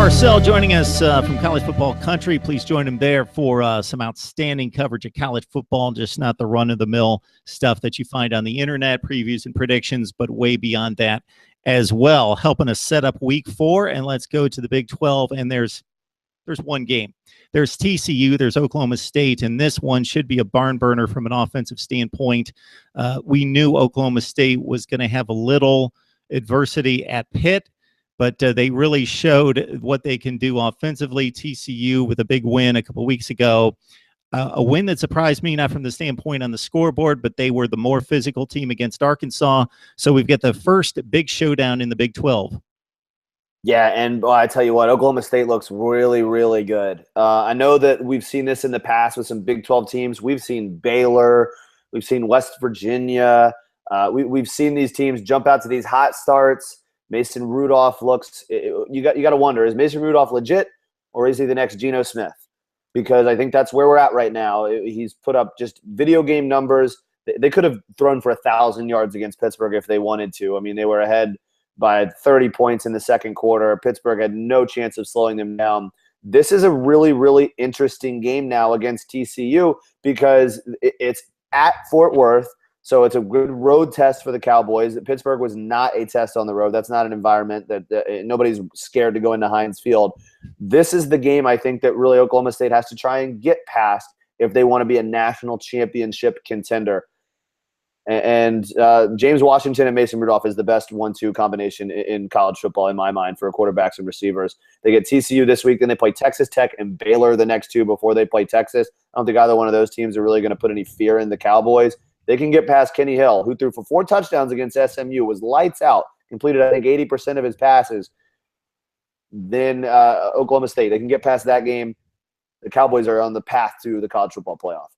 Parcell joining us from College Football Country. Please join him there for some outstanding coverage of college football, just not the run-of-the-mill stuff that you find on the internet, previews and predictions, but way beyond that as well, helping us set up week 4. And let's go to the Big 12, and there's one game. There's TCU, there's Oklahoma State, and this one should be a barn burner from an offensive standpoint. We knew Oklahoma State was going to have a little adversity at Pitt, but they really showed what they can do offensively. TCU with a big win a couple weeks ago. A win that surprised me, not from the standpoint on the scoreboard, but they were the more physical team against Arkansas. So we've got the first big showdown in the Big 12. Yeah, and I tell you what, Oklahoma State looks really, really good. I know that we've seen this in the past with some Big 12 teams. We've seen Baylor. We've seen West Virginia. We've seen these teams jump out to these hot starts. Mason Rudolph looks – you got to wonder, is Mason Rudolph legit or is he the next Geno Smith? Because I think that's where we're at right now. He's put up just video game numbers. They could have thrown for 1,000 yards against Pittsburgh if they wanted to. I mean, they were ahead by 30 points in the second quarter. Pittsburgh had no chance of slowing them down. This is a really, really interesting game now against TCU because it's at Fort Worth. So it's a good road test for the Cowboys. Pittsburgh was not a test on the road. That's not an environment that nobody's scared to go into Heinz Field. This is the game I think that really Oklahoma State has to try and get past if they want to be a national championship contender. And James Washington and Mason Rudolph is the best 1-2 combination in college football in my mind for quarterbacks and receivers. They get TCU this week, then they play Texas Tech and Baylor the next 2 before they play Texas. I don't think either one of those teams are really going to put any fear in the Cowboys. They can get past Kenny Hill, who threw for 4 touchdowns against SMU, was lights out, completed, I think, 80% of his passes. Then Oklahoma State, they can get past that game. The Cowboys are on the path to the college football playoff.